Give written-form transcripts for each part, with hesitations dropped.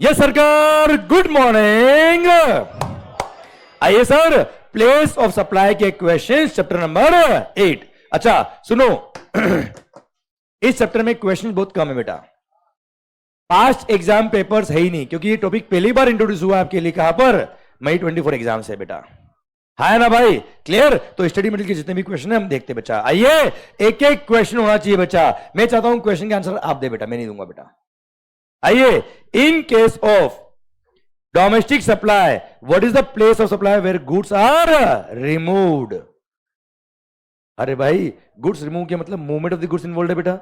Yes सरकार, good morning. आइए sir, place of supply के क्वेश्चन चैप्टर नंबर 8। अच्छा सुनो, इस चैप्टर में क्वेश्चन बहुत कम है बेटा। पास्ट एग्जाम पेपर्स है ही नहीं, क्योंकि ये टॉपिक पहली बार इंट्रोड्यूस हुआ आपके लिए। कहां पर? मई 24 एग्जाम से बेटा। है ना भाई? क्लियर? तो स्टडी मटेरियल के जितने भी क्वेश्चन है हम देखते बच्चा। आइए, एक एक क्वेश्चन होना चाहिए बच्चा। मैं चाहता हूं क्वेश्चन का आंसर आप दे बेटा, मैं नहीं दूंगा बेटा। आइए, in case of domestic supply, what is the place of supply where goods are removed? अरे भाई, गुड्स रिमूव के मतलब movement of the goods involve है बेटा।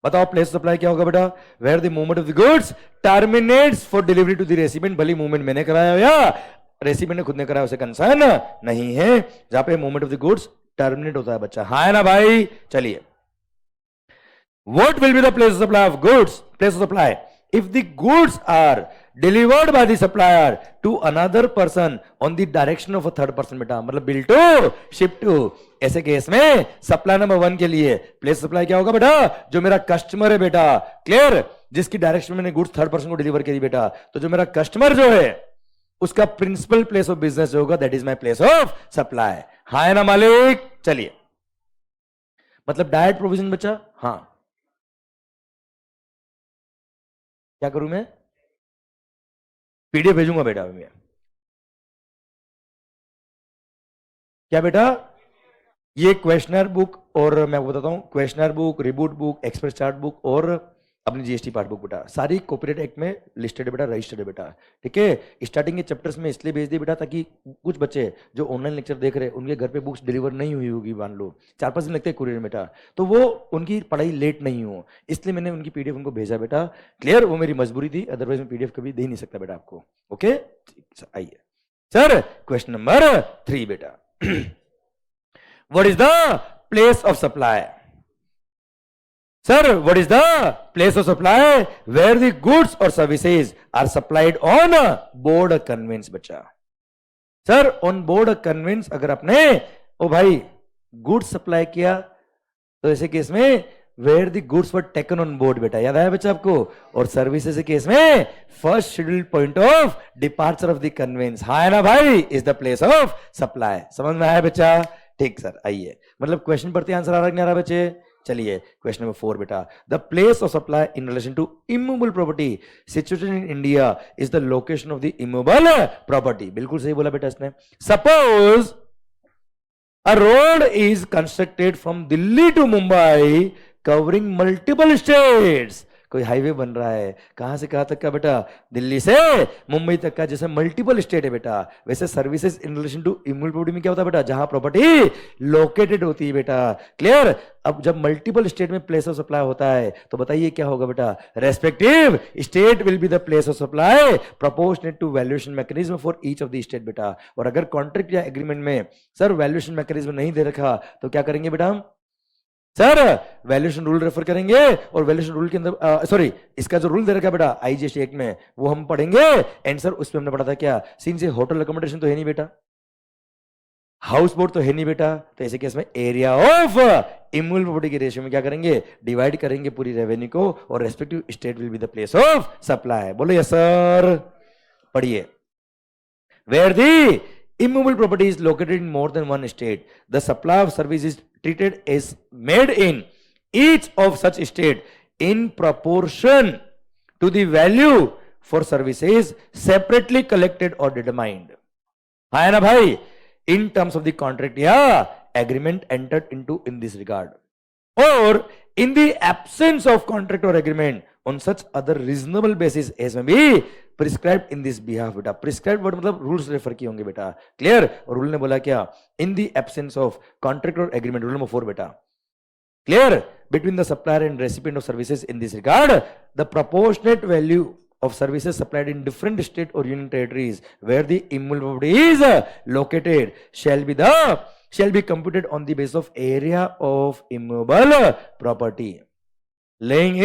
बताओ प्लेस ऑफ सप्लाई क्या होगा बेटा? Where the movement of the goods terminates for delivery to the recipient. भली मूवमेंट मैंने कराया या रेसिपिएंट ने खुद ने कराया, उसे कंसर्न नहीं है। जहां पे movement of the goods terminate होता है बच्चा। हाँ ना भाई? चलिए, what will be the place of supply of goods? Place of supply, if the goods are delivered by the supplier to another person on the direction of a third person बेटा, मतलब bill to ship to। ऐसे case में supply number 1 के लिए place supply क्या होगा बेटा? जो मेरा कस्टमर है बेटा, क्लियर, जिसकी डायरेक्शन में मैंने गुड्स थर्ड पर्सन को डिलीवर करी बेटा, तो जो मेरा कस्टमर जो है उसका प्रिंसिपल प्लेस ऑफ बिजनेस जो होगा, that is my place of supply. हाँ है ना मालिक? चलिए, मतलब डायरेक्ट प्रोविजन बच्चा। हाँ, क्या करूं मैं? पीडीएफ भेजूंगा बेटा मैं। क्या बेटा? ये क्वेश्चनर बुक, और मैं आपको बताता हूं, questioner book, reboot book, express chart book और अपनी जीएसटी पार्ट बुक बेटा, सारी कॉपीराइट एक्ट में लिस्टेड है बेटा, रजिस्टर्ड है बेटा। ठीक है, स्टार्टिंग के चैप्टर्स में इसलिए भेज दी बेटा ताकि कुछ बच्चे जो ऑनलाइन लेक्चर देख रहे हैं उनके घर पे बुक्स डिलीवर नहीं हुई होगी, मान लो 4-5 दिन लगते हैं कुरियर बेटा, तो वो उनकी पढ़ाई लेट नहीं हो, इसलिए मैंने उनकी पीडीएफ उनको भेजा बेटा। क्लियर? वो मेरी मजबूरी थी, अदरवाइज मैं पीडीएफ कभी दे नहीं सकता बेटा आपको। ओके, आइए सर, क्वेश्चन नंबर 3 बेटा। What is the place of supply? Sir, what is the place of supply where the goods or services are supplied on board a conveyance बच्चा? Sir, on board a conveyance अगर आपने ओ भाई goods supply किया तो ऐसे case में where the goods were taken on board बेटा, याद आया बच्चा आपको? और सर्विसेज के केस में first scheduled point of departure of the conveyance, हाँ है ना भाई, is the place of supply. समझ में आया बच्चा? ठीक सर, आइए, मतलब क्वेश्चन पढ़ते आंसर आ रहा नहीं आ रहा बच्चे? चलिए, क्वेश्चन नंबर 4 बेटा, the place of supply in relation to immovable property situated in India is the location of the immovable property. बिल्कुल सही बोला बेटा इसने। Suppose a road is constructed from Delhi to Mumbai covering multiple states. कोई highway बन रहा है, कहां से कहां तक का बेटा? दिल्ली से मुंबई तक का। जैसे मल्टीपल स्टेट है बेटा, वैसे services in relation to immovable property में क्या होता है बेटा? जहां प्रॉपर्टी लोकेटेड होती है बेटा। क्लियर? अब जब मल्टीपल स्टेट में प्लेस ऑफ सप्लाई होता है तो बताइए क्या होगा बेटा? Respective state will be the place of supply proportionate to valuation mechanism for each of the state बेटा। और अगर कॉन्ट्रैक्ट या एग्रीमेंट में सर वैल्यूएशन मैकेनिज्म नहीं दे रखा तो क्या करेंगे बेटा हम? सर वैल्यूएशन रूल रेफर करेंगे, और वैल्यूएशन रूल के अंदर सॉरी, इसका जो रूल दे रखा है बेटा आईजीएसटी एक्ट में, वो हम पढ़ेंगे। एंड सर उसमें हमने पढ़ा था क्या? सीन से होटल अकोमोडेशन तो है नहीं बेटा, हाउस बोट तो है नहीं बेटा, तो ऐसे केस में एरिया ऑफ इमूवेबल प्रॉपर्टी के रेशियो में क्या करेंगे? डिवाइड करेंगे पूरी रेवेन्यू को, और respective state will be the place of supply. बोलो यस सर। पढ़िए, where the immovable property is located in more than one state, the supply of service is treated as made in each of such state in proportion to the value for services separately collected or determined. है ना भाई? In terms of the contract या agreement entered into in this regard, or in the absence of contract or agreement on such other reasonable basis as may be prescribed in this behalf बेटा। prescribed word मतलब rules refer किए होंगे बेटा। Clear? और rule ने बोला क्या? in the absence of contract or agreement, rule number 4 बेटा। Clear? between the supplier and recipient of services in this regard, the proportionate value of services supplied in different state or union territories where the immovable property is located shall be computed on the basis of area of immovable property lying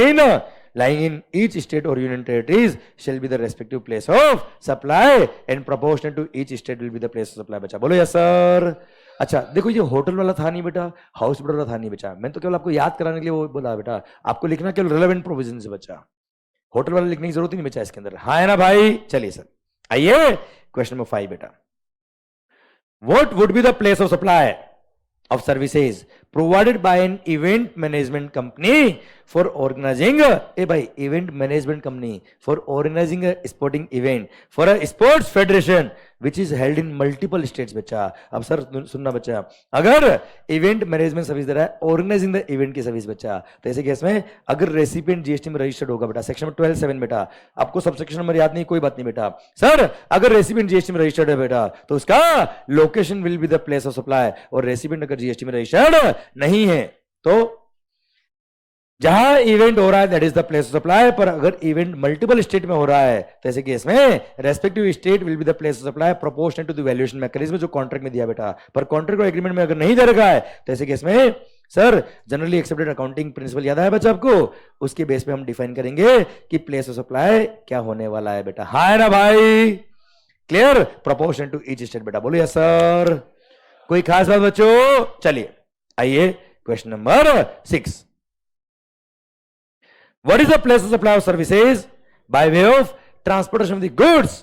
in each state or union territories shall be the respective place of supply and proportionate to each state will be the place of supply। बच्चा बोलो yes sir. अच्छा देखो, ये hotel वाला था नहीं बेटा, house boat वाला था नहीं बच्चा, मैं तो केवल आपको याद कराने के लिए वो बोला बेटा। आपको लिखना केवल रिलेवेंट प्रोविजन है बच्चा। होटल वाला लिखने की जरूरत ही नहीं बचा इसके अंदर, हाँ है ना भाई। चलिए सर आइए क्वेश्चन नंबर 5 बेटा, what would be the place of supply of services provided by an event management company for organizing event management company for organizing a sporting event for a sports federation which is held in multiple states बच्चा। अब sir सुनना बच्चा, अगर event management service दे रहा है organising the event की service बच्चा, तो ऐसे केस में अगर रेसिपिएंट जीएसटी में रजिस्टर्ड होगा बेटा, सेक्शन 12(7) बेटा, आपको सब सेक्शन नंबर याद नहीं, कोई बात नहीं बेटा। सर अगर रेसिपिएंट जीएसटी में रजिस्टर्ड है बेटा तो उसका location will be the place of supply, और रेसिपिएंट अगर जीएसटी में रजिस्टर्ड नहीं है तो जहां इवेंट हो रहा है that is the place of supply. पर अगर इवेंट मल्टीपल स्टेट में हो रहा है तो ऐसे केस में respective state will be the place of supply proportional to the valuation mechanism जो कॉन्ट्रैक्ट में दिया बेटा। पर कॉन्ट्रैक्ट और एग्रीमेंट में अगर नहीं दे रखा है तो ऐसे केस में sir generally accepted accounting principle याद है बच्चा आपको, उसके बेस पे हम डिफाइन करेंगे कि प्लेस ऑफ सप्लाई क्या होने वाला है बेटा, हाँ है ना भाई। Clear, proportional to each state बेटा, बोलिए सर कोई खास बात बच्चों। चलिए आइए question number 6, what is the place of supply of services by way of transportation of the goods?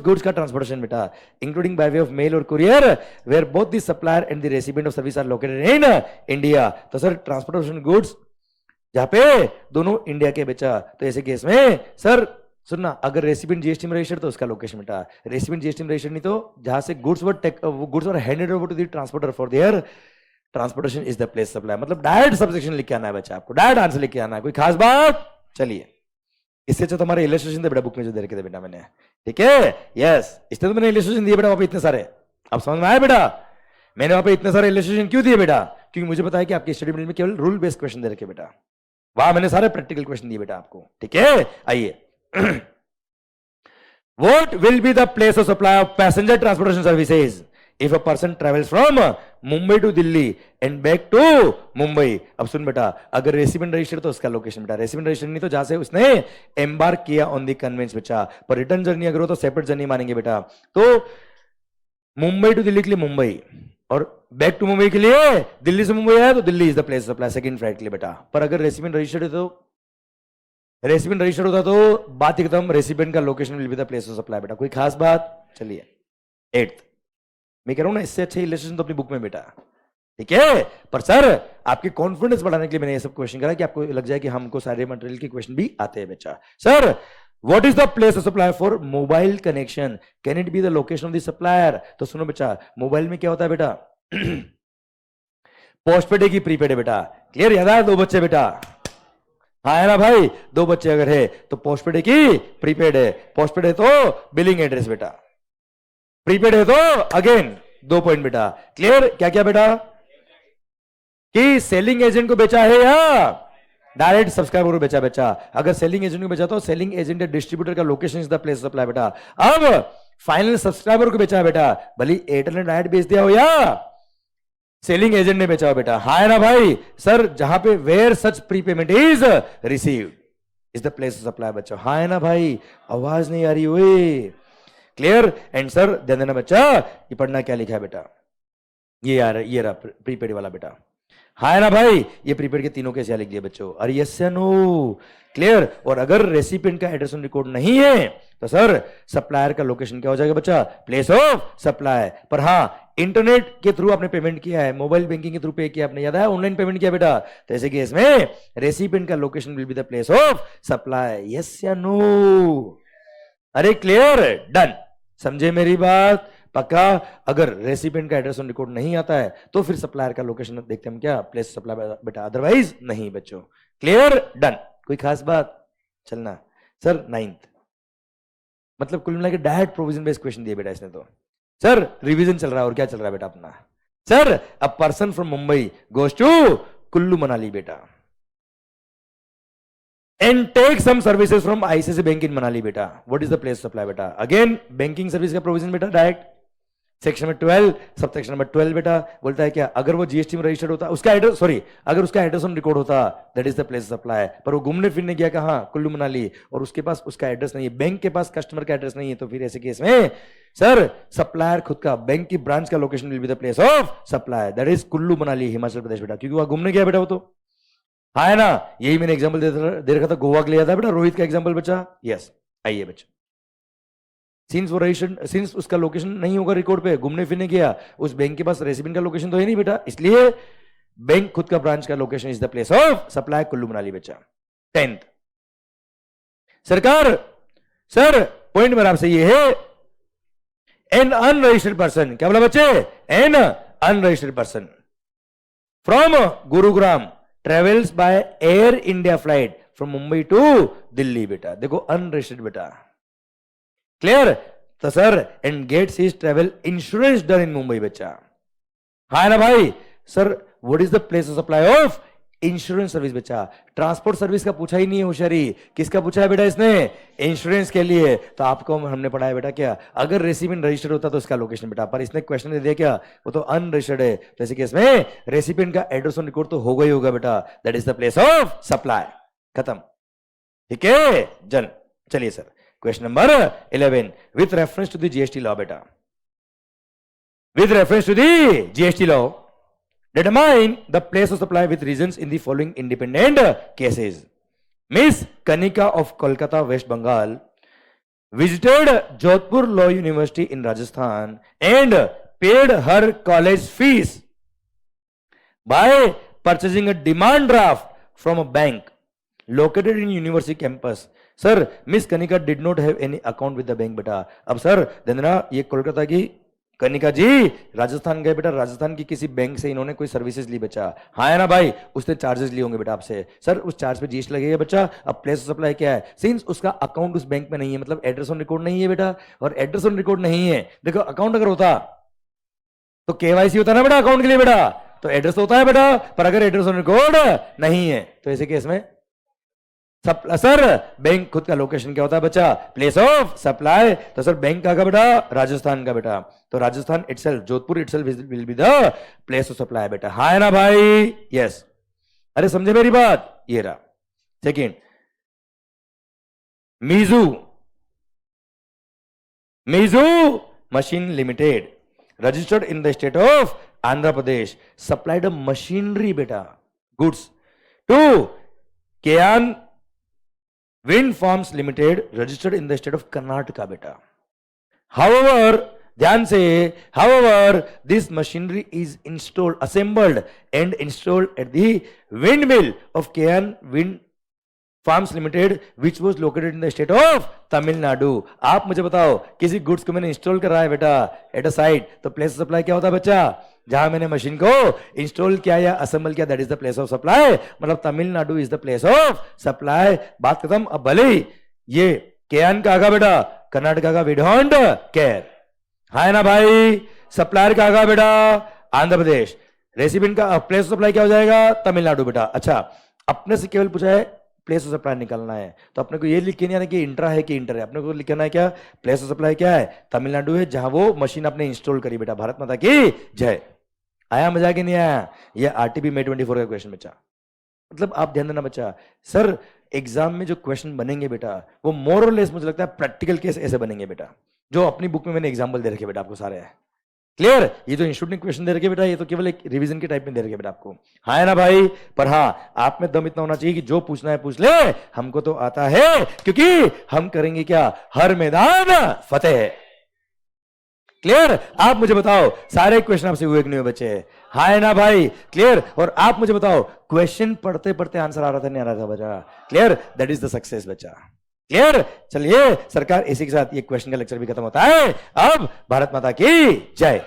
goods का transportation बेटा, including by way of mail or courier where both the supplier and the recipient of service are located in India। तो sir transportation goods जहां पे दोनों India के बेचा, तो ऐसे केस में सर सुनना, अगर रेसिपिएंट जीएसटी में रजिस्टर्ड तो उसका लोकेशन बेटा, रेसिपिएंट जीएसटी में रजिस्टर्ड नहीं तो जहां से goods were handed over to the transporter for their transportation is the place supply. मतलब डायरेक्ट सबसेक्शन लिख के आना है बच्चा, आपको डायरेक्ट आंसर लिख के आना है, कोई खास बात। चलिए इससे अच्छा तुम्हारे इलस्ट्रेशन थे बेटा बुक में जो दे रखे थे बेटा मैंने, ठीक है, यस इससे तो मैंने इलस्ट्रेशन दिए बेटा वहां पे इतने सारे, अब समझ में आया बेटा मैंने वहां पे इतने सारे इलस्ट्रेशन क्यों दिए बेटा, क्योंकि मुझे पता है कि आपकी स्टडी मटेरियल में केवल रूल बेस्ड क्वेश्चन दे रखे बेटा, वहां मैंने सारे प्रैक्टिकल क्वेश्चन दिए बेटा आपको, ठीक है। आइए what will be the place of supply of passenger transportation services if a person travels from Mumbai to Delhi and back to Mumbai। अब सुन बेटा, अगर रेसिडेंट रजिस्टर तो उसका लोकेशन बेटा, रेसिडेंट रजिस्टर नहीं तो जहां से उसने एम्बार्क किया ऑन द कन्वेंस बेटा, पर रिटर्न जर्नी अगर हो तो सेपरेट जर्नी मानेंगे बेटा। तो मुंबई टू दिल्ली के लिए मुंबई और बैक टू मुंबई के लिए दिल्ली से मुंबई आया तो Delhi is the place of supply second flight के लिए बेटा। पर अगर रेसिडेंट रजिस्टर्ड है तो रेसिपिएंट रजिस्टर्ड होता तो बात एकदम रेसिपिएंट का location will be the place of supply बेटा, कोई खास बात। चलिए 8th मैं कह रहा हूं ना, इससे अच्छे इलस्ट्रेशन तो अपनी बुक में बेटा, ठीक है। पर सर आपके कॉन्फिडेंस बढ़ाने के लिए मैंने ये सब क्वेश्चन करा कि आपको लग जाए कि हमको सारे मटेरियल के क्वेश्चन भी आते हैं बेटा। Sir what is the place of supply for mobile connection, can it be the location of the supplier. तो सुनो बेटा, मोबाइल में क्या होता है बेटा, पोस्टपेड है कि प्रीपेड है बेटा, क्लियर, याद है, 2 बच्चे बेटा, हाँ है ना भाई, 2 बच्चे अगर है तो पोस्टपेड है कि प्रीपेड है, पोस्टपेड है तो बिलिंग एड्रेस बेटा, प्रीपेड है तो अगेन 2 पॉइंट बेटा, क्लियर। क्या क्या बेटा, कि सेलिंग एजेंट को बेचा है या डायरेक्ट सब्सक्राइबर को बेचा बेचा, अगर सेलिंग एजेंट को बेचा तो सेलिंग एजेंट या डिस्ट्रीब्यूटर का location is the place of supply बेटा। अब फाइनल सब्सक्राइबर को बेचा है बेटा, भले एयरटेल ने डायरेक्ट बेच दिया हो या सेलिंग एजेंट ने बेचा हो बेटा, हाँ है ना भाई। सर जहां पे where such prepayment is received is the place of supply बच्चा, हाँ है ना भाई, आवाज नहीं आ रही हुई, क्लियर। एंड सर ध्यान देना बच्चा, ये पढ़ना क्या लिखा है बेटा, ये यार ये रहा प्रीपेड वाला बेटा, हाँ है ना भाई, ये प्रीपेड के तीनों कैसे लिख दिए बच्चों, और यस या नो, क्लियर। और अगर रेसिपिएंट का एड्रेस ऑन रिकॉर्ड नहीं है तो सर सप्लायर का लोकेशन क्या हो जाएगा बच्चा, प्लेस ऑफ सप्लाई। पर हाँ इंटरनेट के थ्रू आपने पेमेंट किया है, मोबाइल बैंकिंग के थ्रू पे किया आपने, याद है, ऑनलाइन पेमेंट किया बेटा, तो ऐसे केस में रेसिपिएंट का location will be the place of supply, yes या नो। अरे क्लियर, डन, समझे मेरी बात, पक्का। अगर रेसिपिएंट का एड्रेस ऑन रिकॉर्ड नहीं आता है तो फिर सप्लायर का लोकेशन देखते हैं क्या, प्लेस सप्लाई बेटा, अदरवाइज नहीं बच्चों, क्लियर, डन, कोई खास बात। चलना सर 9th, मतलब कुल मिला के डायरेक्ट प्रोविजन बेस्ड क्वेश्चन दिए बेटा इसने तो। सर रिवीजन चल रहा है और क्या चल रहा है बेटा अपना। Sir a person from Mumbai goes to Kullu Manali बेटा and take some services from ICIC bank in Manali बेटा, what is the place supply बेटा, अगेन बैंकिंग सर्विस का प्रोविजन बेटा direct section number 12 sub section number 12 बेटा बोलता है क्या, अगर वो जीएसटी में रजिस्टर्ड होता, उसका एड्रेस सॉरी अगर उसका एड्रेस ऑन रिकॉर्ड होता that is the place supply, पर वो घूमने फिरने गया कहां, कुल्लू मनाली, और उसके पास उसका एड्रेस नहीं है, बैंक के पास कस्टमर का एड्रेस नहीं है, तो फिर ऐसे केस में सर सप्लायर खुद का बैंक की ब्रांच का location will be the place of supply, that is Kullu Manali Himachal Pradesh बेटा, क्योंकि वहां घूमने गया बेटा वो तो। हाँ है ना, यही मैंने एग्जांपल दे रखा था, गोवा के लिया था बेटा, रोहित का एग्जांपल बच्चा। यस, आइए बच्चा। सिंस उसका लोकेशन नहीं होगा रिकॉर्ड पे, घूमने फिरने गया, उस बैंक के पास रेसिडेंट का लोकेशन तो है नहीं बेटा, इसलिए बैंक खुद का ब्रांच का location is the place of supply Kullu Manali बच्चा। 10th सरकार, सर पॉइंट मेरा आपसे ये है, एन अनरजिस्टर्ड पर्सन, क्या बोला बच्चे, an unregistered person from Gurugram travels by air India flight from Mumbai to Delhi बेटा, देखो अनरजिस्टर्ड बेटा, क्लियर, तो sir and gets his travel insurance done in Mumbai बच्चा। हाँ ना भाई, sir what is the place of supply of insurance service बच्चा, transport service का पूछा ही नहीं है होशियारी, किसका पूछा है बेटा इसने, इंश्योरेंस के लिए। तो आपको हमने पढ़ा है बेटा क्या, अगर रेसिपिएंट रजिस्टर्ड होता तो इसका लोकेशन बेटा, पर इसने क्वेश्चन दे दिया क्या, वो तो अनरजिस्टर्ड है, जैसे केस में रेसिपिएंट का एड्रेस ऑन रिकॉर्ड तो होगा ही होगा बेटा, that is the place of supply, खत्म, ठीक है जन। चलिए sir question number 11, with reference to the GST law बेटा, with reference to the GST law determine the place of supply with reasons in the following independent cases. Miss Kanika of Kolkata, West Bengal visited Jodhpur Law University in Rajasthan and paid her college fees by purchasing a demand draft from a bank located in university campus. Sir, Miss Kanika did not have any account with the bank बेटा। अब sir देना, ये कोलकाता की कनिका जी राजस्थान गए बेटा, राजस्थान की किसी bank से इन्होंने कोई सर्विसेज ली बच्चा, हाँ है ना भाई, उसने चार्जेस लिए होंगे बेटा आपसे, सर उस चार्ज पे जीएसटी लगेगा बच्चा। अब प्लेस ऑफ सप्लाई क्या है, सिंस उसका अकाउंट उस बैंक में नहीं है, मतलब एड्रेस ऑन रिकॉर्ड नहीं है बेटा, और एड्रेस ऑन रिकॉर्ड नहीं है, देखो अकाउंट अगर होता तो केवाईसी होता ना बेटा अकाउंट के लिए बेटा, तो एड्रेस होता है बेटा, पर अगर एड्रेस ऑन रिकॉर्ड नहीं है तो ऐसे केस में सर बैंक खुद का लोकेशन क्या होता है बच्चा, प्लेस ऑफ सप्लाई। तो सर बैंक का बेटा, राजस्थान का बेटा, तो Rajasthan itself, Jodhpur itself will be the place of supply बेटा, हाँ है ना भाई, यस। अरे समझे मेरी बात, ये रहा। सेकेंड, मीजू machine limited registered in the state of Andhra Pradesh supplied machinery बेटा गुड्स टू केआन Wind Farms Limited registered in the state of Karnataka beta. However, ध्यान से, however, this machinery is installed, assembled and installed at the windmill of KN Wind Farms Limited, which was located in the state of Tamil Nadu. आप मुझे बताओ, किसी goods को मैंने install कर रहा है बेटा एट अ साइट, तो प्लेस ऑफ सप्लाई क्या होता है बच्चा, जहां मैंने मशीन को इंस्टॉल किया या असेंबल किया, that is the place of supply, मतलब Tamil Nadu is the place of supply, बात खत्म। अब भले ये केएन का आगा बेटा, कर्नाटका का वी डोंट केयर, है ना भाई, सप्लायर का आगा बेटा आंध्र प्रदेश, रेसिपिएंट का प्लेस ऑफ सप्लाई क्या हो जाएगा, तमिलनाडु बेटा। अच्छा, अपने से केवल पूछा है प्लेस ऑफ सप्लाई निकालना है, तो अपने को ये लिख के नहीं आना कि इंट्रा है कि इंटर है, अपने को लिखना है क्या, प्लेस ऑफ सप्लाई क्या है, तमिलनाडु है, जहां वो मशीन आपने इंस्टॉल करी बेटा। भारत माता की जय। आया मजा कि नहीं आया, ये आरटीपी May 24 का क्वेश्चन बच्चा। मतलब आप ध्यान देना बच्चा, सर एग्जाम में जो क्वेश्चन बनेंगे बेटा वो मोर और लेस मुझे लगता है प्रैक्टिकल केस ऐसे बनेंगे बेटा, जो अपनी बुक में मैंने एग्जाम्पल दे रखे बेटा आपको सारे है, क्लियर। ये जो इंस्टीट्यूट ने क्वेश्चन दे रखे बेटा, ये तो केवल एक रिवीजन के टाइप में दे रखे बेटा आपको, हाँ है ना भाई। पर हाँ, आप में दम इतना होना चाहिए कि जो पूछना है पूछ ले, हमको तो आता है, क्योंकि हम करेंगे क्या, हर मैदान फतेह, क्लियर। आप मुझे बताओ सारे क्वेश्चन आपसे हुए कि नहीं हुए बच्चे, हाँ है ना भाई, क्लियर। और आप मुझे बताओ क्वेश्चन पढ़ते पढ़ते आंसर आ रहा था नहीं आ रहा था बच्चा, clear, that is the success बच्चा, क्लियर। चलिए सरकार, इसी के साथ ये क्वेश्चन का लेक्चर भी खत्म होता है। अब भारत माता की जय।